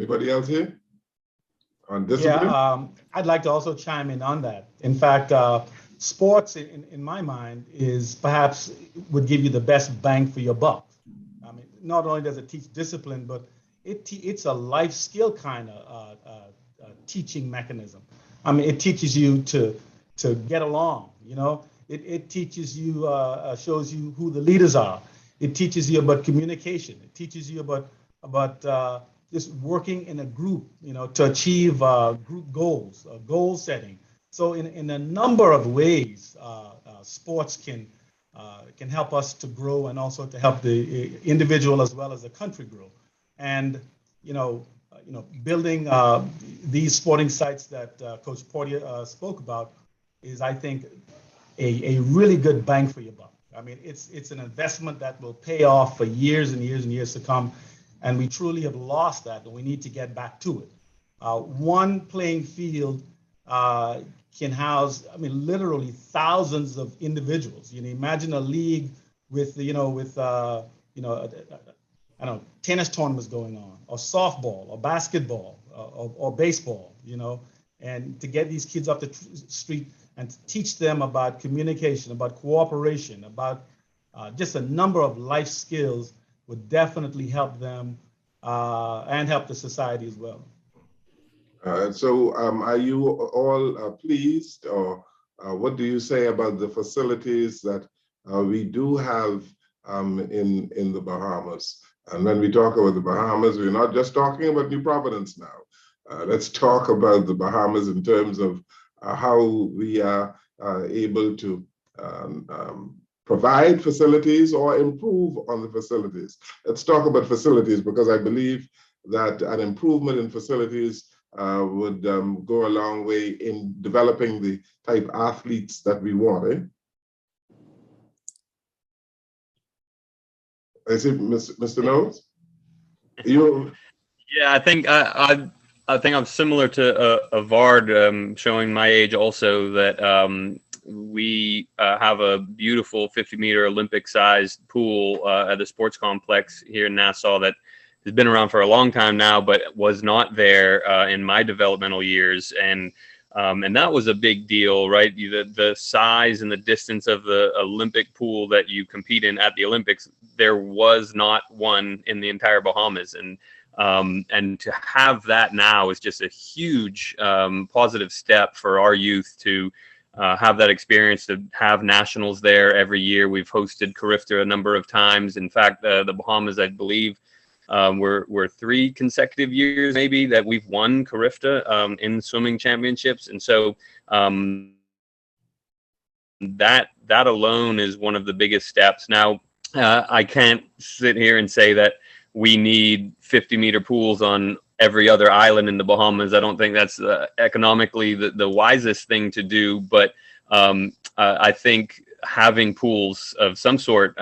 Anybody else here on discipline? Yeah, I'd like to also chime in on that. In fact, sports, in my mind, is perhaps would give you the best bang for your buck. I mean, not only does it teach discipline, but it's a life skill kind of teaching mechanism. I mean, it teaches you to get along. You know, it teaches you, shows you who the leaders are. It teaches you about communication. It teaches you about just working in a group, you know, to achieve group goals, goal setting. So in a number of ways, sports can help us to grow and also to help the individual as well as the country grow. And building these sporting sites that Coach Portia spoke about is, I think, a really good bang for your buck. I mean, it's an investment that will pay off for years and years and years to come. And we truly have lost that, and we need to get back to it. One playing field can house, I mean, literally thousands of individuals. You know, imagine a league with, I don't know, tennis tournaments going on, or softball, or basketball, or baseball, you know, and to get these kids off the street and to teach them about communication, about cooperation, about just a number of life skills would definitely help them and help the society as well. So are you all pleased, or what do you say about the facilities that we do have in the Bahamas? And when we talk about the Bahamas, we're not just talking about New Providence now. Let's talk about the Bahamas in terms of how we are able to provide facilities or improve on the facilities. Let's talk about facilities, because I believe that an improvement in facilities would go a long way in developing the type of athletes that we want. Eh? I see, Mr. Knowles? You? Yeah, I think I'm similar to Avard, showing my age also, that we have a beautiful 50-meter Olympic-sized pool at the sports complex here in Nassau that has been around for a long time now, but was not there in my developmental years, and that was a big deal, right? The size and the distance of the Olympic pool that you compete in at the Olympics, there was not one in the entire Bahamas, and to have that now is just a huge positive step for our youth to have that experience, to have nationals there every year. We've hosted Carifta a number of times. In fact, the Bahamas, I believe, we're 3 consecutive years maybe that we've won Carifta in swimming championships, and so that alone is one of the biggest steps. Now, I can't sit here and say that we need 50-meter pools on every other island in the Bahamas. I don't think that's economically the wisest thing to do, but I think having pools of some sort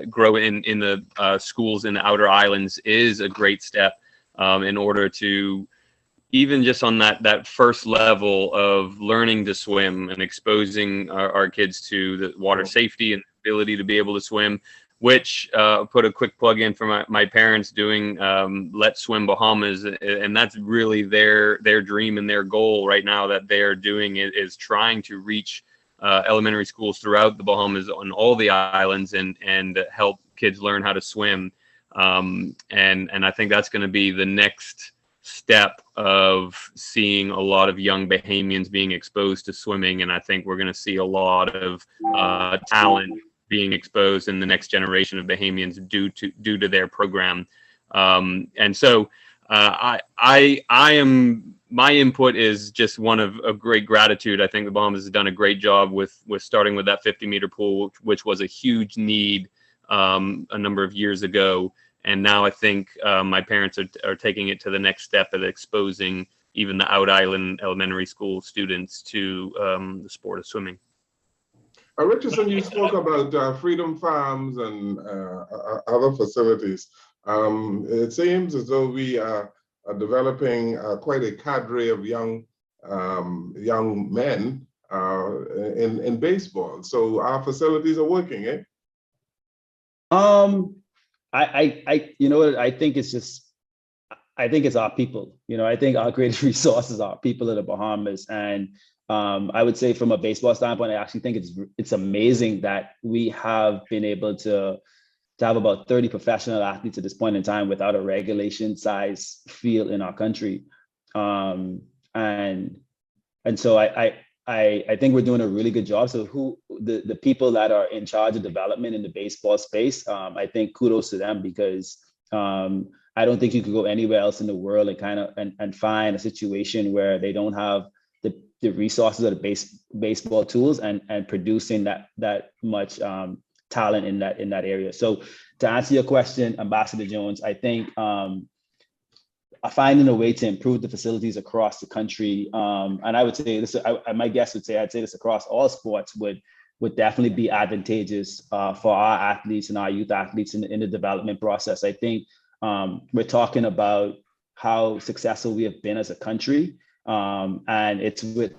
grow in the schools in the outer islands is a great step in order to, even just on that first level of learning to swim and exposing our kids to the water safety and ability to be able to swim, which put a quick plug in for my parents doing Let's Swim Bahamas, and that's really their dream and their goal right now that they're doing is trying to reach elementary schools throughout the Bahamas on all the islands and help kids learn how to swim. And I think that's going to be the next step of seeing a lot of young Bahamians being exposed to swimming. And I think we're going to see a lot of talent being exposed in the next generation of Bahamians due to their program. And so my input is just one of great gratitude. I think the Bahamas has done a great job with starting with that 50-meter pool, which was a huge need a number of years ago. And now I think my parents are taking it to the next step of exposing even the out island elementary school students to the sport of swimming. Richardson, you spoke about Freedom Farms and other facilities. It seems as though we are developing quite a cadre of young men in baseball. So our facilities are working, eh? I you know what, I think it's just, I think it's our people. I think our greatest resources are people in the Bahamas. And I would say from a baseball standpoint, I actually think it's amazing that we have been able to have about 30 professional athletes at this point in time without a regulation size field in our country. And so I think we're doing a really good job. So the people that are in charge of development in the baseball space, I think kudos to them, because I don't think you could go anywhere else in the world and find a situation where they don't have the resources of the baseball tools and producing that much talent in that area. So to answer your question, Ambassador Jones, I think finding a way to improve the facilities across the country, and I would say this, my guess would say, I'd say this across all sports would definitely be advantageous for our athletes and our youth athletes in the development process. I think we're talking about how successful we have been as a country, and it's with,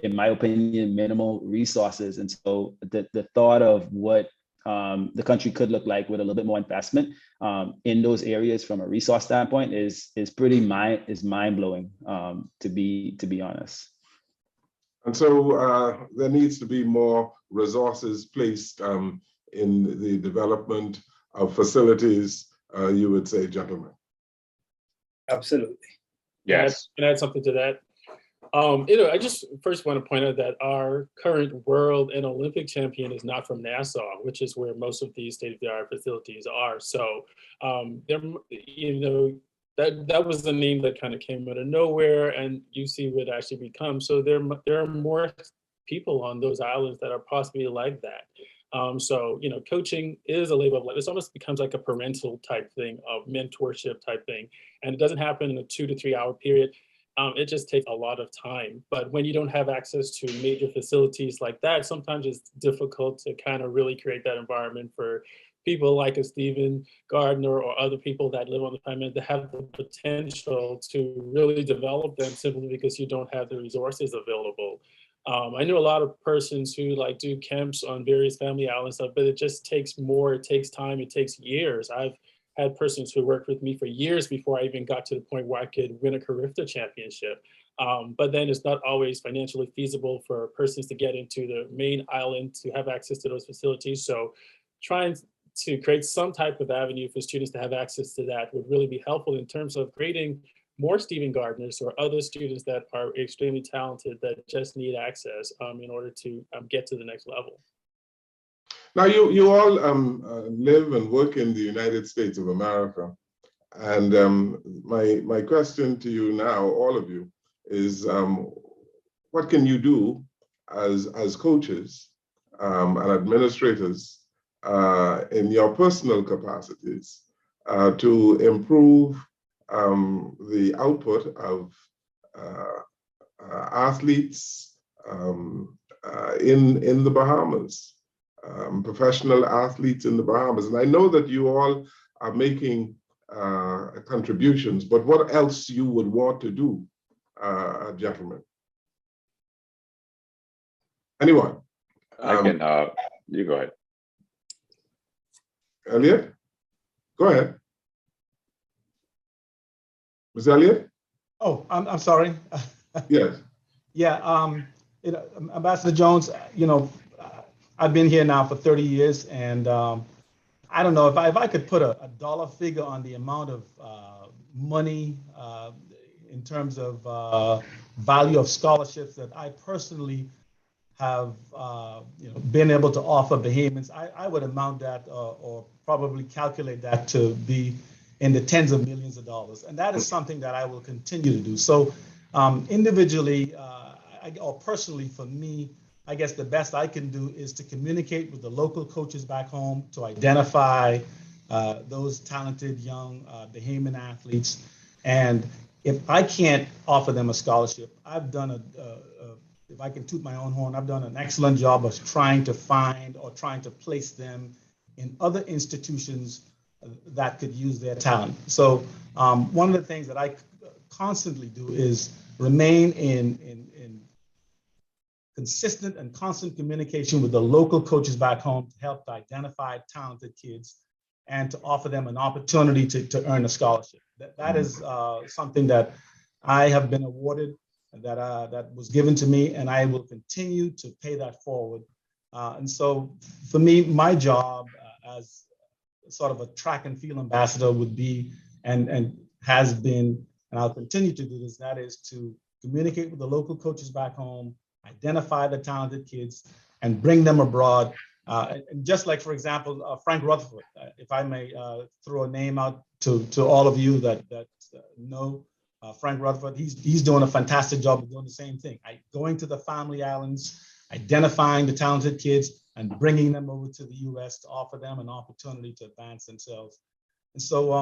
in my opinion, minimal resources. And so the thought of what the country could look like with a little bit more investment in those areas from a resource standpoint is mind blowing, to be honest. And so there needs to be more resources placed in the development of facilities, you would say, gentlemen. Absolutely. Yes. Can I add something to that? I just first want to point out that our current world and Olympic champion is not from Nassau, which is where most of these state-of-the-art facilities are. So, that was the name that kind of came out of nowhere, and UC would actually become. So there are more people on those islands that are possibly like that. So, coaching is a labor of life. This almost becomes like a parental type thing, of mentorship type thing, and it doesn't happen in a 2 to 3 hour period. It just takes a lot of time. But when you don't have access to major facilities like that, sometimes it's difficult to kind of really create that environment for people like a Stephen Gardner or other people that live on the island to have the potential to really develop them, simply because you don't have the resources available. I know a lot of persons who do camps on various family islands stuff, but it just takes more. It takes time. It takes years. I've had persons who worked with me for years before I even got to the point where I could win a Carifta championship. But then it's not always financially feasible for persons to get into the main island to have access to those facilities. So trying to create some type of avenue for students to have access to that would really be helpful in terms of creating more Stephen Gardners or other students that are extremely talented that just need access in order to get to the next level. Now, you all live and work in the United States of America. And my question to you now, all of you, is what can you do as coaches and administrators in your personal capacities to improve the output of athletes in the Bahamas? Professional athletes in the Bahamas. And I know that you all are making contributions, but what else you would want to do, gentlemen? Anyone? I can, you go ahead. Elliot? Go ahead. Ms. Elliot? Oh, I'm sorry. Yes. Yeah, Ambassador Jones, I've been here now for 30 years, and I don't know if I could put a dollar figure on the amount of money in terms of value of scholarships that I personally have been able to offer Bahamians. I would amount that or probably calculate that to be in the tens of millions of dollars, and that is something that I will continue to do. So individually or personally for me, I guess the best I can do is to communicate with the local coaches back home to identify those talented young Bahamian athletes. And if I can't offer them a scholarship, I've done if I can toot my own horn, I've done an excellent job of trying to find or trying to place them in other institutions that could use their talent. So one of the things that I constantly do is remain in consistent and constant communication with the local coaches back home to help to identify talented kids and to offer them an opportunity to earn a scholarship. That is something that I have been awarded, that was given to me, and I will continue to pay that forward. And so for me, my job as sort of a track and field ambassador would be, and has been, and I'll continue to do this, that is to communicate with the local coaches back home, identify the talented kids, and bring them abroad. And just like, for example, Frank Rutherford, if I may throw a name out to all of you that know Frank Rutherford, he's doing a fantastic job of doing the same thing. Going to the family islands, identifying the talented kids, and bringing them over to the U.S. to offer them an opportunity to advance themselves. And so,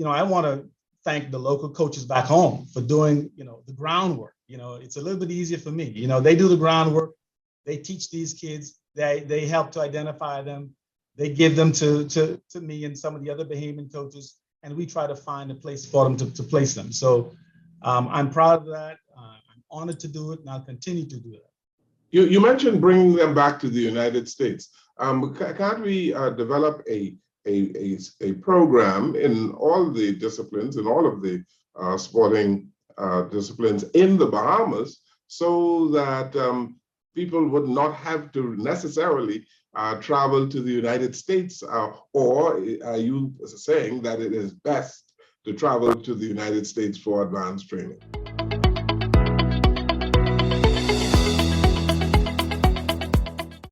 I want to thank the local coaches back home for doing, the groundwork. It's a little bit easier for me. They do the groundwork. They teach these kids. They help to identify them. They give them to me and some of the other Bahamian coaches, and we try to find a place for them to place them. So I'm proud of that. I'm honored to do it, and I'll continue to do it. You mentioned bringing them back to the United States. Can't we develop a program in all the disciplines, in all of the sporting disciplines in the Bahamas, so that people would not have to necessarily travel to the United States? Or are you saying that it is best to travel to the United States for advanced training?